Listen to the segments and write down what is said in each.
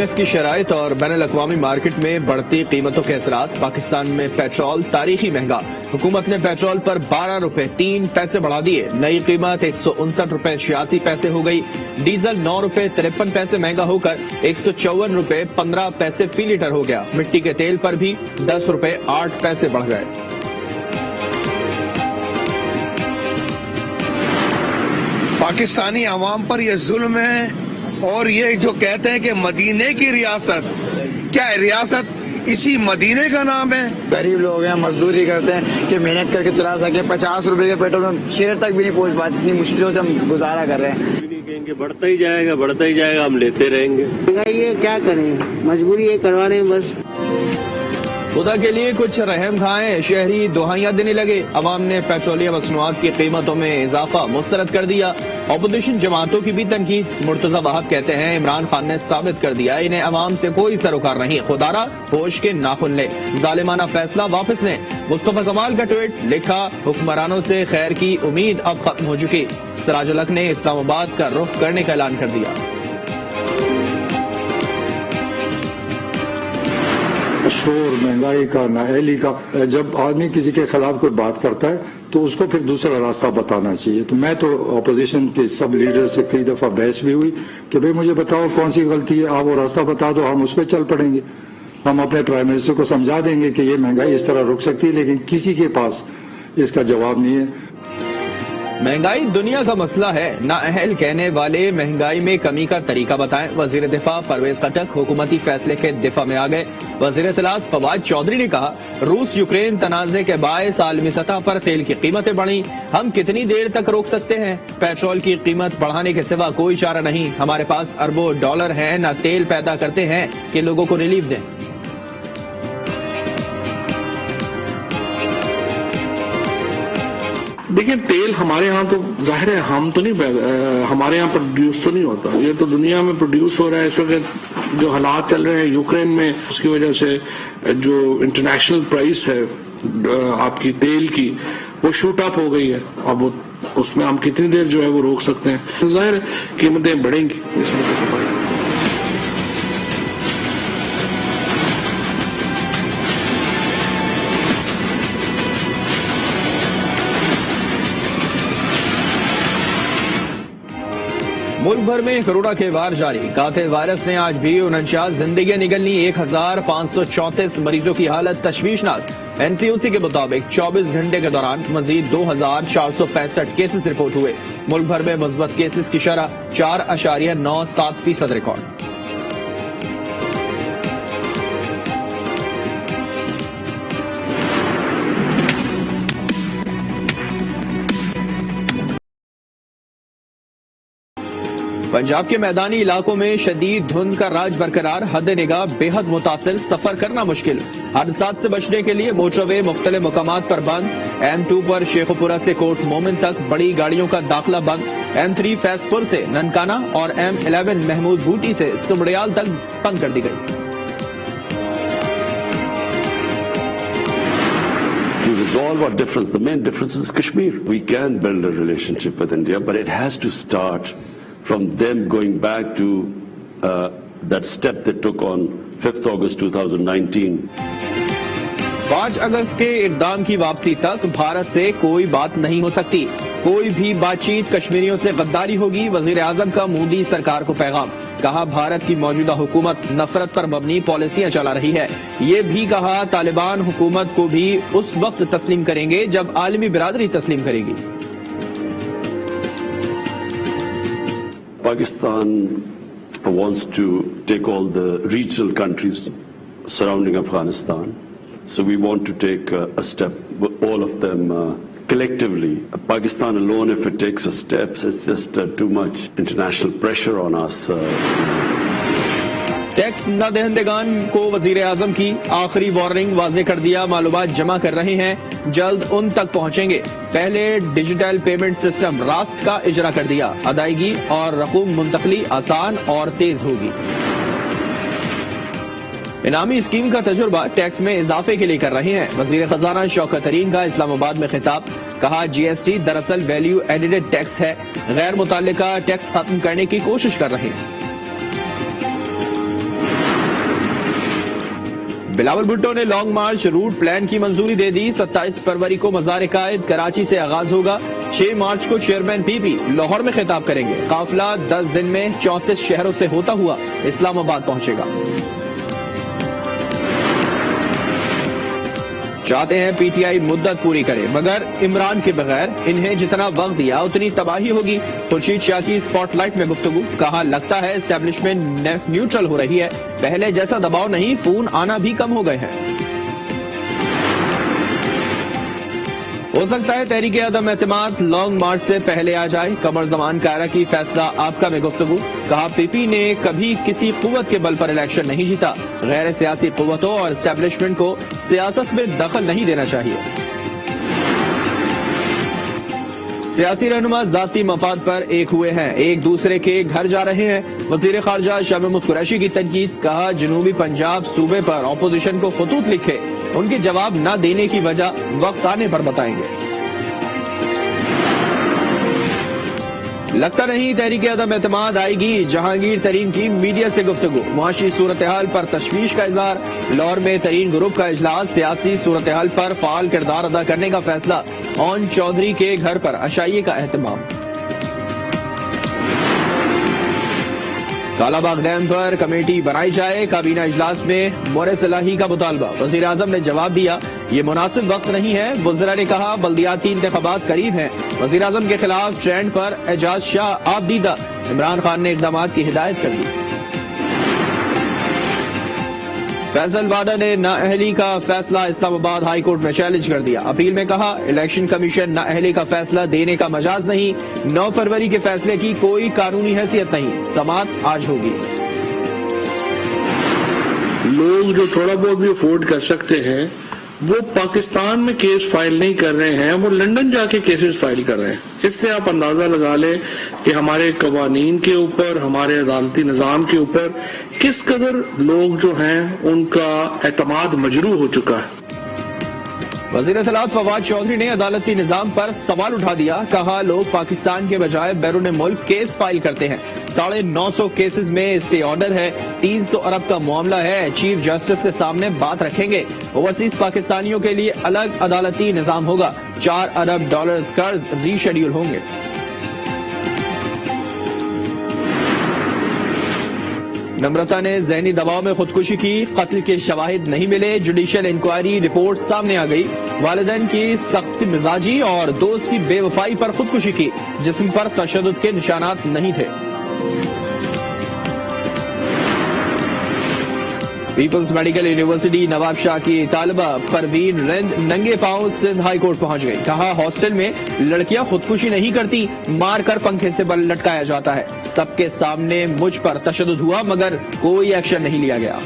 IMF کی شرائط اور بین الاقوامی مارکیٹ میں بڑھتی قیمتوں کے اثرات. پاکستان میں پیٹرول تاریخی مہنگا. حکومت نے پیٹرول پر 12 روپے 3 پیسے بڑھا دیے. نئی قیمت 159 روپے 86 پیسے ہو گئی. ڈیزل 9 روپے 53 پیسے مہنگا ہو کر 154 روپے 15 پیسے فی لیٹر ہو گیا. مٹی کے تیل پر بھی 10 روپے 8 پیسے بڑھ گئے. پاکستانی عوام پر یہ ظلم ہے، اور یہ جو کہتے ہیں کہ مدینے کی ریاست، کیا ریاست اسی مدینے کا نام ہے؟ غریب لوگ ہیں، مزدوری کرتے ہیں کہ محنت کر کے چلا سکے. 50 روپے کے پیٹرول میں شہر تک بھی نہیں پہنچ پاتے. اتنی مشکلوں سے ہم گزارا کر رہے ہیں. بڑھتا ہی جائے گا، ہم لیتے رہیں گے. یہ کیا کریں، مجبوری یہ کروا رہے ہیں بس. خدا کے لیے کچھ رحم کھائیں. شہری دہائیاں دینے لگے. عوام نے پیٹرولیم مصنوعات کی قیمتوں میں اضافہ مسترد کر دیا. اپوزیشن جماعتوں کی بھی تنقید. مرتضی وہاب کہتے ہیں عمران خان نے ثابت کر دیا انہیں عوام سے کوئی سروکار نہیں. خدارا ہوش کے ناخن لے، ظالمانہ فیصلہ واپس لیں. مصطفیٰ کمال کا ٹویٹ لکھا حکمرانوں سے خیر کی امید اب ختم ہو چکی. سراج الحق نے اسلام آباد کا رخ کرنے کا اعلان کر دیا. شور، مہنگائی کا، نااہلی کا، جب آدمی کسی کے خلاف کوئی بات کرتا ہے تو اس کو پھر دوسرا راستہ بتانا چاہیے. تو میں تو اپوزیشن کے سب لیڈر سے کئی دفعہ بحث بھی ہوئی کہ بھئی مجھے بتاؤ کون سی غلطی ہے، آپ وہ راستہ بتا دو، ہم اس پہ چل پڑیں گے. ہم اپنے پرائم منسٹر کو سمجھا دیں گے کہ یہ مہنگائی اس طرح رک سکتی ہے، لیکن کسی کے پاس اس کا جواب نہیں ہے. مہنگائی دنیا کا مسئلہ ہے، نااہل کہنے والے مہنگائی میں کمی کا طریقہ بتائیں. وزیر دفاع پرویز خٹک حکومتی فیصلے کے دفاع میں آ گئے. وزیر اطلاعات فواد چودھری نے کہا روس یوکرین تنازع کے باعث عالمی سطح پر تیل کی قیمتیں بڑھیں. ہم کتنی دیر تک روک سکتے ہیں؟ پیٹرول کی قیمت بڑھانے کے سوا کوئی چارہ نہیں. ہمارے پاس اربوں ڈالر ہیں، نہ تیل پیدا کرتے ہیں کہ لوگوں کو ریلیف دیں. دیکھیں تیل ہمارے ہاں تو ظاہر ہے ہم تو نہیں، ہمارے یہاں پروڈیوس تو نہیں ہوتا، یہ تو دنیا میں پروڈیوس ہو رہا ہے. اس وقت جو حالات چل رہے ہیں یوکرین میں، اس کی وجہ سے جو انٹرنیشنل پرائس ہے آپ کی تیل کی وہ شوٹ اپ ہو گئی ہے. اب اس میں ہم کتنی دیر جو ہے وہ روک سکتے ہیں؟ ظاہر ہے قیمتیں بڑھیں گی اس وجہ سے. ملک بھر میں کورونا کے وار جاری. قاتل وائرس نے آج بھی 49 زندگیاں نگل لی. 1534 مریضوں کی حالت تشویشناک. NCOC کے مطابق 24 گھنٹے کے دوران مزید 2465 کیسز رپورٹ ہوئے. ملک بھر میں مثبت کیسز کی شرح 4.97% ریکارڈ. پنجاب کے میدانی علاقوں میں شدید دھند کا راج برقرار. حد نگاہ بے حد متاثر، سفر کرنا مشکل. حادثات سے بچنے کے لیے موٹر وے مختلف مقامات پر بند. M2 پر شیخوپورہ سے کوٹ مومن تک بڑی گاڑیوں کا داخلہ بند. M3 فیض پور سے ننکانہ اور M11 محمود بوٹی سے سمڑیال تک بند کر دی گئی. To resolve our difference, the main difference is Kashmir. We can build a relationship with India, but it has to start from them going back to that step they took on 5th August 2019. 5 اگست کے اقدام کی واپسی تک بھارت سے کوئی بات نہیں ہو سکتی. کوئی بھی بات چیت کشمیریوں سے غداری ہوگی. وزیر اعظم کا مودی سرکار کو پیغام. کہا بھارت کی موجودہ حکومت نفرت پر مبنی پالیسیاں چلا رہی ہے. یہ بھی کہا طالبان حکومت کو بھی اس وقت تسلیم کریں گے جب عالمی برادری تسلیم کرے گی. Pakistan wants to take all the regional countries surrounding Afghanistan. So we want to take a step, all of them collectively. Pakistan alone, if it takes a step, it's just too much international pressure on us. Tax نہ دہندگان کو وزیر اعظم کی آخری warning. واضح کر دیا معلومات جمع کر رہے ہیں، جلد ان تک پہنچیں گے. پہلے ڈیجیٹل پیمنٹ سسٹم راست کا اجرا کر دیا. ادائیگی اور رقوم منتقلی آسان اور تیز ہوگی. انعامی اسکیم کا تجربہ ٹیکس میں اضافے کے لیے کر رہے ہیں. وزیر خزانہ شوکت ترین کا اسلام آباد میں خطاب. کہا GST دراصل ویلیو ایڈیڈ ٹیکس ہے، غیر متعلقہ ٹیکس ختم کرنے کی کوشش کر رہے ہیں. بلاول بھٹو نے لانگ مارچ روٹ پلان کی منظوری دے دی. 27 فروری کو مزار قائد کراچی سے آغاز ہوگا. 6 مارچ کو چیئرمین پی پی لاہور میں خطاب کریں گے. قافلہ 10 دن میں 34 شہروں سے ہوتا ہوا اسلام آباد پہنچے گا. چاہتے ہیں پی ٹی آئی مدت پوری کرے مگر عمران کے بغیر انہیں جتنا وقت دیا اتنی تباہی ہوگی. خورشید شاہ کی اسپاٹ لائٹ میں گفتگو. کہا لگتا ہے اسٹیبلشمنٹ نیوٹرل ہو رہی ہے, پہلے جیسا دباؤ نہیں, فون آنا بھی کم ہو گئے ہیں. ہو سکتا ہے تحریک عدم اعتماد لانگ مارچ سے پہلے آ جائے. قمر زمان کائرہ کی فیصلہ آپ کا میں گفتگو. کہا پی پی نے کبھی کسی قوت کے بل پر الیکشن نہیں جیتا. غیر سیاسی قوتوں اور اسٹیبلشمنٹ کو سیاست میں دخل نہیں دینا چاہیے. سیاسی رہنما ذاتی مفاد پر ایک ہوئے ہیں, ایک دوسرے کے گھر جا رہے ہیں. وزیر خارجہ شاہ محمود قریشی کی تنقید. کہا جنوبی پنجاب صوبے پر اپوزیشن کو خطوط لکھے, ان کے جواب نہ دینے کی وجہ وقت آنے پر بتائیں گے. لگتا نہیں تحریک عدم اعتماد آئے گی. جہانگیر ترین کی میڈیا سے گفتگو. معاشی صورتحال پر تشویش کا اظہار. لاہور میں ترین گروپ کا اجلاس. سیاسی صورتحال پر فعال کردار ادا کرنے کا فیصلہ. اون چودھری کے گھر پر عشائیے کا اہتمام. کالا باغ ڈیم پر کمیٹی بنائی جائے. کابینہ اجلاس میں مورث الہی کا مطالبہ. وزیر اعظم نے جواب دیا یہ مناسب وقت نہیں ہے. وزراء نے کہا بلدیاتی انتخابات قریب ہیں. وزیر اعظم کے خلاف ٹرینڈ پر اعجاز شاہ آپ دیدہ. عمران خان نے اقدامات کی ہدایت کر دی. فیصل واڈا نے نااہلی کا فیصلہ اسلام آباد ہائی کورٹ میں چیلنج کر دیا. اپیل میں کہا الیکشن کمیشن نااہلی کا فیصلہ دینے کا مجاز نہیں. 9 فروری کے فیصلے کی کوئی قانونی حیثیت نہیں. سماعت آج ہوگی. لوگ جو تھوڑا بہت بھی افورڈ کر سکتے ہیں وہ پاکستان میں کیس فائل نہیں کر رہے ہیں, وہ لنڈن جا کے کیسز فائل کر رہے ہیں. اس سے آپ اندازہ لگا لیں کہ ہمارے قوانین کے اوپر, ہمارے عدالتی نظام کے اوپر کس قدر لوگ جو ہیں ان کا اعتماد مجروح ہو چکا ہے. وزیر اطلاعات فواد چودھری نے عدالتی نظام پر سوال اٹھا دیا. کہا لوگ پاکستان کے بجائے بیرون ملک کیس فائل کرتے ہیں. 950 کیسز میں اسٹے آرڈر ہے. 300 ارب کا معاملہ ہے. چیف جسٹس کے سامنے بات رکھیں گے. اوورسیز پاکستانیوں کے لیے الگ عدالتی نظام ہوگا. 4 ارب ڈالرز قرض ری شیڈیول ہوں گے. نمرتا نے ذہنی دباؤ میں خودکشی کی. قتل کے شواہد نہیں ملے. جوڈیشل انکوائری رپورٹ سامنے آ گئی. والدین کی سخت مزاجی اور دوست کی بے وفائی پر خودکشی کی. جسم پر تشدد کے نشانات نہیں تھے. پیپلز میڈیکل یونیورسٹی نواب شاہ کی طالبہ پروین رند ننگے پاؤں سندھ ہائی کورٹ پہنچ گئی. کہا ہاسٹل میں لڑکیاں خودکشی نہیں کرتی, مار کر پنکھے سے بل لٹکایا جاتا ہے. سب کے سامنے مجھ پر تشدد ہوا مگر کوئی ایکشن نہیں لیا گیا.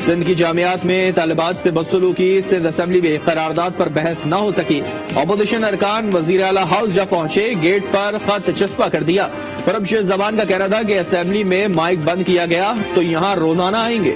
سندھ کی جامعات میں طالبات سے بدسلوکی. سندھ اسمبلی میں قرارداد پر بحث نہ ہو سکی. اپوزیشن ارکان وزیر اعلیٰ ہاؤس جا پہنچے. گیٹ پر خط چسپاں کر دیا. پربشیر زبان کا کہنا تھا کہ اسمبلی میں مائک بند کیا گیا تو یہاں روزانہ آئیں گے.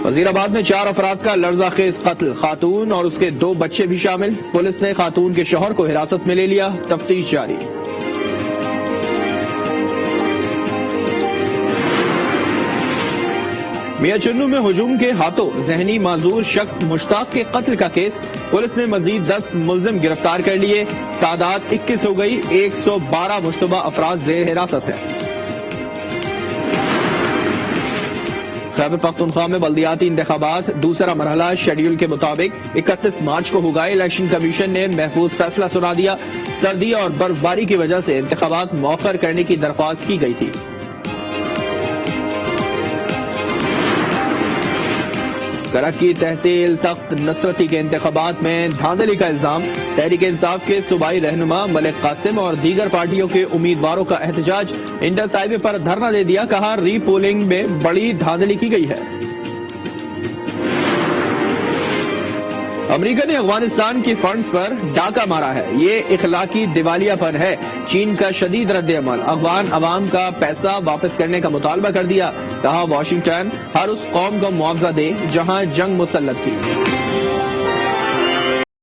وزیر آباد میں 4 افراد کا لرزہ خیز قتل. خاتون اور اس کے 2 بچے بھی شامل. پولیس نے خاتون کے شوہر کو حراست میں لے لیا. تفتیش جاری. میاں چنو میں ہجوم کے ہاتھوں ذہنی معذور شخص مشتاق کے قتل کا کیس. پولیس نے مزید 10 ملزم گرفتار کر لیے. تعداد 21 ہو گئی. 112 مشتبہ افراد زیر حراست ہیں. خیبر پختونخوا میں بلدیاتی انتخابات دوسرا مرحلہ شیڈیول کے مطابق 31 مارچ کو ہوگا. الیکشن کمیشن نے محفوظ فیصلہ سنا دیا. سردی اور برف باری کی وجہ سے انتخابات مؤخر کرنے کی درخواست کی گئی تھی. کرک کی تحصیل تخت نصرتی کے انتخابات میں دھاندلی کا الزام. تحریک انصاف کے صوبائی رہنما ملک قاسم اور دیگر پارٹیوں کے امیدواروں کا احتجاج. انڈس ہائی وے پر دھرنا دے دیا. کہا ری پولنگ میں بڑی دھاندلی کی گئی ہے. امریکہ نے افغانستان کی فنڈز پر ڈاکہ مارا ہے. یہ اخلاقی دیوالیہ پن ہے. چین کا شدید رد عمل. افغان عوام کا پیسہ واپس کرنے کا مطالبہ کر دیا. کہا واشنگٹن ہر اس قوم کو معاوضہ دے جہاں جنگ مسلط کی.